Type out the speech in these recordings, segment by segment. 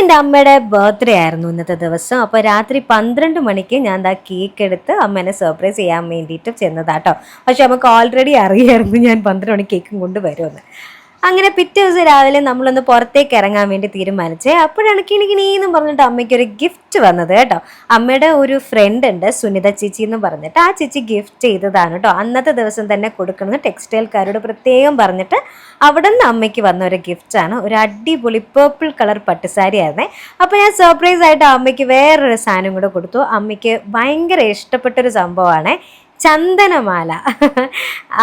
എൻ്റെ അമ്മയുടെ ബർത്ത്ഡേ ആയിരുന്നു ഇന്നത്തെ ദിവസം. അപ്പോൾ രാത്രി 12 മണിക്ക് ഞാൻ ദാ കേക്ക് എടുത്ത് അമ്മേനെ സർപ്രൈസ് ചെയ്യാൻ വേണ്ടിയിട്ട് ചെന്നതാട്ടോ. പക്ഷെ നമുക്ക് ഓൾറെഡി അറിയായിരുന്നു ഞാൻ 12 മണിക്ക് കേക്കും കൊണ്ട് വരുമെന്ന്. അങ്ങനെ പിറ്റേ ദിവസം രാവിലെ നമ്മളൊന്ന് പുറത്തേക്ക് ഇറങ്ങാൻ വേണ്ടി തീരുമാനിച്ചേ. അപ്പോഴാണ് കിണികിണീന്നും പറഞ്ഞിട്ട് അമ്മയ്ക്കൊരു ഗിഫ്റ്റ് വന്നത് കേട്ടോ. അമ്മയുടെ ഒരു ഫ്രണ്ട് ഉണ്ട്, സുനിത ചേച്ചി എന്ന് പറഞ്ഞിട്ട്. ആ ചേച്ചി ഗിഫ്റ്റ് ചെയ്തതാണ് കേട്ടോ. അന്നത്തെ ദിവസം തന്നെ കൊടുക്കുന്നത് ടെക്സ്റ്റൈൽക്കാരോട് പ്രത്യേകം പറഞ്ഞിട്ട് അവിടെ നിന്ന് അമ്മയ്ക്ക് വന്ന ഒരു ഗിഫ്റ്റാണ്. ഒരു അടിപൊളി പേർപ്പിൾ കളർ പട്ടുസാരി ആയിരുന്നേ. അപ്പോൾ ഞാൻ സർപ്രൈസ് ആയിട്ട് അമ്മയ്ക്ക് വേറൊരു സാധനം കൂടെ കൊടുത്തു. അമ്മയ്ക്ക് ഭയങ്കര ഇഷ്ടപ്പെട്ടൊരു സംഭവമാണ് ചന്ദനമാല.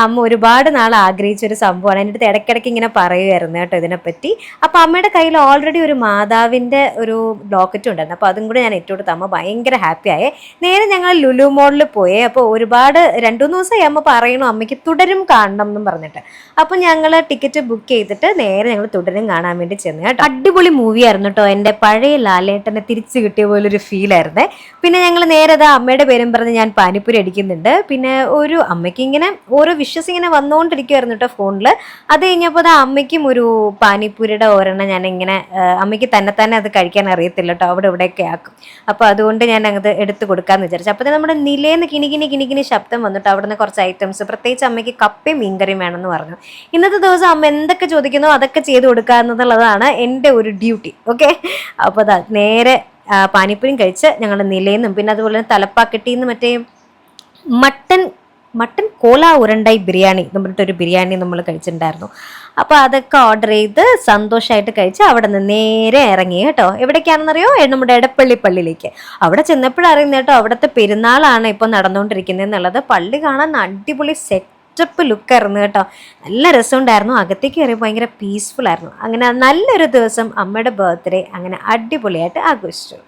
അമ്മ ഒരുപാട് നാൾ ആഗ്രഹിച്ചൊരു സംഭവമാണ്. എൻ്റെ അടുത്ത് ഇടയ്ക്കിടയ്ക്ക് ഇങ്ങനെ പറയുമായിരുന്നു കേട്ടോ ഇതിനെപ്പറ്റി. അപ്പോൾ അമ്മയുടെ കയ്യിൽ ഓൾറെഡി ഒരു മാതാവിൻ്റെ ഒരു ലോക്കറ്റ് ഉണ്ടായിരുന്നു. അപ്പോൾ അതും കൂടെ ഞാൻ ഇട്ട് കൊടുത്തു. അമ്മ ഭയങ്കര ഹാപ്പിയായേ. നേരെ ഞങ്ങൾ ലുലു മോളിൽ പോയേ. അപ്പോൾ ഒരുപാട് 2-3 ദിവസമായി അമ്മ പറയണു അമ്മയ്ക്ക് തുടരും കാണണം എന്നും പറഞ്ഞിട്ട്. അപ്പോൾ ഞങ്ങൾ ടിക്കറ്റ് ബുക്ക് ചെയ്തിട്ട് നേരെ ഞങ്ങൾ തുടരും കാണാൻ വേണ്ടി ചെന്നു കേട്ടോ. അടിപൊളി മൂവിയായിരുന്നു കേട്ടോ. എൻ്റെ പഴയ ലാലേട്ടനെ തിരിച്ചു കിട്ടിയ പോലൊരു ഫീലായിരുന്നേ. പിന്നെ ഞങ്ങൾ നേരെ അമ്മയുടെ പേരും പറഞ്ഞ് ഞാൻ പാനിപ്പൂരി അടിക്കുന്നുണ്ട്. പിന്നെ ഒരു അമ്മയ്ക്ക് ഇങ്ങനെ ഓരോ വിഷസ് ഇങ്ങനെ വന്നുകൊണ്ടിരിക്കുമായിരുന്നു കേട്ടോ ഫോണിൽ. അത് കഴിഞ്ഞപ്പോൾ അമ്മയ്ക്കും ഒരു പാനിപ്പൂരിയുടെ ഒരെണ്ണം ഞാൻ ഇങ്ങനെ, അമ്മയ്ക്ക് തന്നെ അത് കഴിക്കാൻ അറിയത്തില്ല കേട്ടോ, അവിടെ ഇവിടെയൊക്കെ ആക്കും. അപ്പോൾ അതുകൊണ്ട് ഞാൻ അത് എടുത്ത് കൊടുക്കാമെന്ന് വിചാരിച്ചു. അപ്പോൾ നമ്മുടെ നിലേന്ന് കിണികിണി ശബ്ദം വന്നിട്ട് അവിടെ നിന്ന് കുറച്ച് ഐറ്റംസ്, പ്രത്യേകിച്ച് അമ്മയ്ക്ക് കപ്പയും മീൻകറിയും വേണമെന്ന് പറഞ്ഞു. ഇന്നത്തെ ദിവസം അമ്മ എന്തൊക്കെ ചോദിക്കുന്നോ അതൊക്കെ ചെയ്ത് കൊടുക്കുക എന്നുള്ളതാണ് എൻ്റെ ഒരു ഡ്യൂട്ടി. ഓക്കെ, അപ്പോൾ നേരെ പാനിപ്പൂരിയും കഴിച്ച് ഞങ്ങൾ നിലയെന്നും പിന്നെ അതുപോലെ തലപ്പാക്കെട്ടിന്ന് മറ്റേ മട്ടൻ കോല ഉരുണ്ടായി ബിരിയാണി പറഞ്ഞിട്ടൊരു ബിരിയാണി നമ്മൾ കഴിച്ചിട്ടുണ്ടായിരുന്നു. അപ്പോൾ അതൊക്കെ ഓർഡർ ചെയ്ത് സന്തോഷമായിട്ട് കഴിച്ച് അവിടെ നിന്ന് നേരെ ഇറങ്ങി കേട്ടോ. എവിടേക്കാണെന്നറിയോ? നമ്മുടെ എടപ്പള്ളി പള്ളിയിലേക്ക്. അവിടെ ചെന്നപ്പോഴറിയുന്ന കേട്ടോ അവിടുത്തെ പെരുന്നാളാണ് ഇപ്പോൾ നടന്നുകൊണ്ടിരിക്കുന്നത് എന്നുള്ളത്. പള്ളി കാണാൻ അടിപൊളി സെറ്റപ്പ് ലുക്കായിരുന്നു കേട്ടോ. നല്ല രസമുണ്ടായിരുന്നു. അകത്തേക്ക് കയറിയപ്പോൾ ഭയങ്കര പീസ്ഫുൾ ആയിരുന്നു. അങ്ങനെ നല്ലൊരു ദിവസം അമ്മയുടെ ബർത്ത്ഡേ അങ്ങനെ അടിപൊളിയായിട്ട് ആഘോഷിച്ചു.